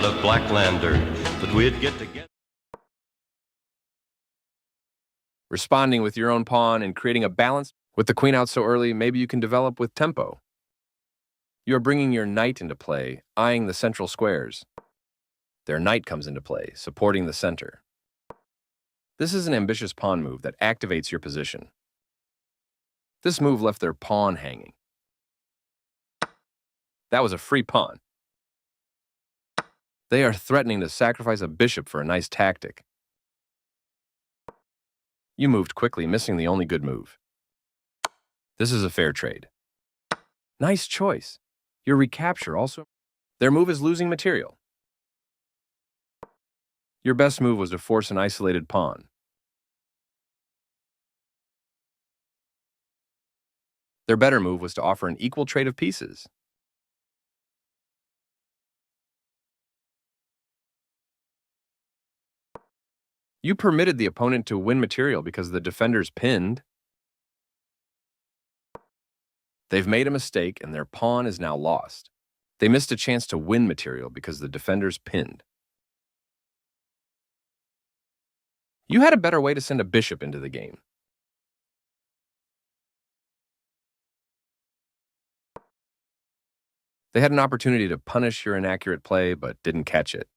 of Blacklander, but we'd get together. Responding with your own pawn and creating a balance. With the queen out so early, maybe you can develop with tempo. You are bringing your knight into play, eyeing the central squares. Their knight comes into play, supporting the center. This is an ambitious pawn move that activates your position. This move left their pawn hanging. That was a free pawn. They are threatening to sacrifice a bishop for a nice tactic. You moved quickly, missing the only good move. This is a fair trade. Nice choice. Your recapture also. Their move is losing material. Your best move was to force an isolated pawn. Their better move was to offer an equal trade of pieces. You permitted the opponent to win material because the defender's pinned. They've made a mistake and their pawn is now lost. They missed a chance to win material because the defender's pinned. You had a better way to send a bishop into the game. They had an opportunity to punish your inaccurate play, but didn't catch it.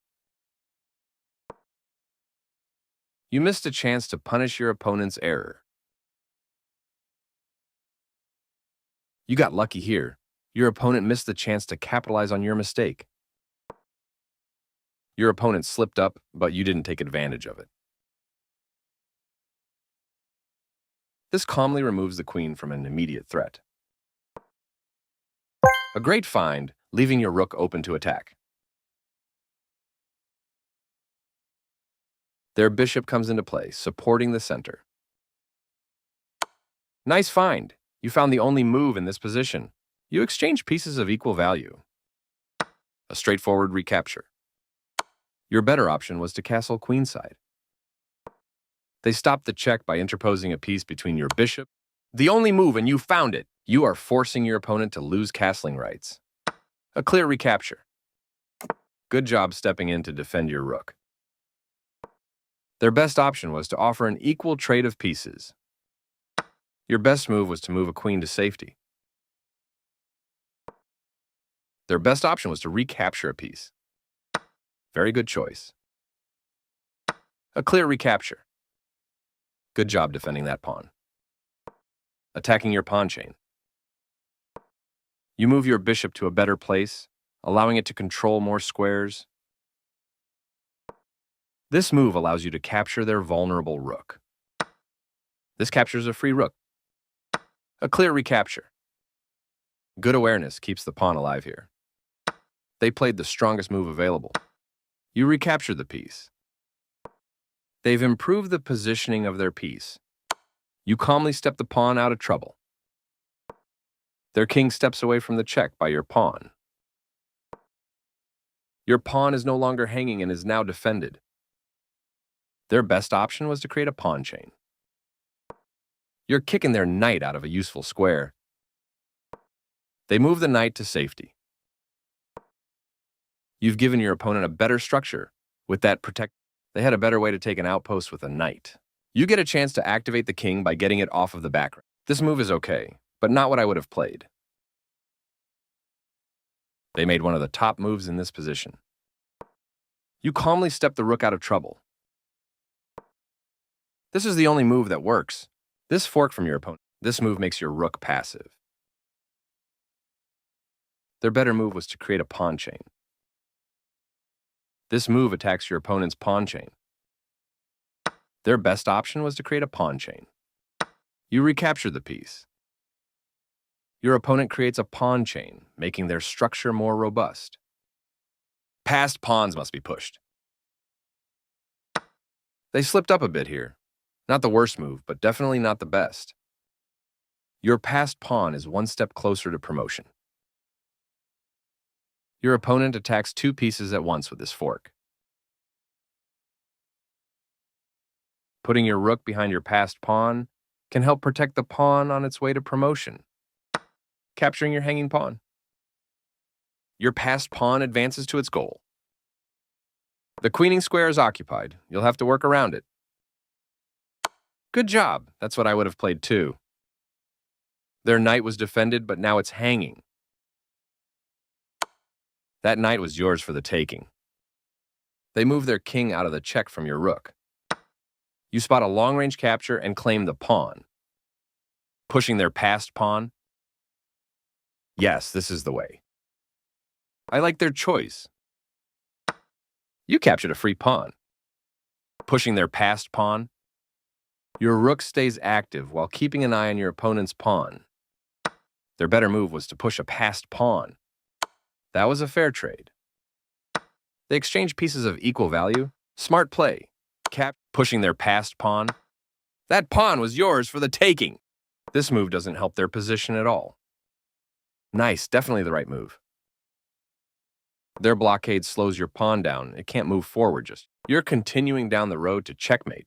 You missed a chance to punish your opponent's error. You got lucky here. Your opponent missed the chance to capitalize on your mistake. Your opponent slipped up, but you didn't take advantage of it. This calmly removes the queen from an immediate threat. A great find, leaving your rook open to attack. Their bishop comes into play, supporting the center. Nice find. You found the only move in this position. You exchange pieces of equal value. A straightforward recapture. Your better option was to castle queenside. They stopped the check by interposing a piece between your bishop. The only move, and you found it. You are forcing your opponent to lose castling rights. A clear recapture. Good job stepping in to defend your rook. Their best option was to offer an equal trade of pieces. Your best move was to move a queen to safety. Their best option was to recapture a piece. Very good choice. A clear recapture. Good job defending that pawn. Attacking your pawn chain. You move your bishop to a better place, allowing it to control more squares. This move allows you to capture their vulnerable rook. This captures a free rook. A clear recapture. Good awareness keeps the pawn alive here. They played the strongest move available. You recaptured the piece. They've improved the positioning of their piece. You calmly step the pawn out of trouble. Their king steps away from the check by your pawn. Your pawn is no longer hanging and is now defended. Their best option was to create a pawn chain. You're kicking their knight out of a useful square. They move the knight to safety. You've given your opponent a better structure. With that protect, they had a better way to take an outpost with a knight. You get a chance to activate the king by getting it off of the background. This move is okay, but not what I would have played. They made one of the top moves in this position. You calmly step the rook out of trouble. This is the only move that works. This fork from your opponent. This move makes your rook passive. Their better move was to create a pawn chain. This move attacks your opponent's pawn chain. Their best option was to create a pawn chain. You recapture the piece. Your opponent creates a pawn chain, making their structure more robust. Passed pawns must be pushed. They slipped up a bit here. Not the worst move, but definitely not the best. Your passed pawn is one step closer to promotion. Your opponent attacks two pieces at once with this fork. Putting your rook behind your passed pawn can help protect the pawn on its way to promotion, capturing your hanging pawn. Your passed pawn advances to its goal. The queening square is occupied. You'll have to work around it. Good job. That's what I would have played too. Their knight was defended, but now it's hanging. That knight was yours for the taking. They move their king out of the check from your rook. You spot a long-range capture and claim the pawn. Pushing their passed pawn? Yes, this is the way. I like their choice. You captured a free pawn. Pushing their passed pawn? Your rook stays active while keeping an eye on your opponent's pawn. Their better move was to push a passed pawn. That was a fair trade. They exchanged pieces of equal value. Smart play. Pushing their passed pawn. That pawn was yours for the taking. This move doesn't help their position at all. Nice, definitely the right move. Their blockade slows your pawn down. It can't move forward just. You're continuing down the road to checkmate.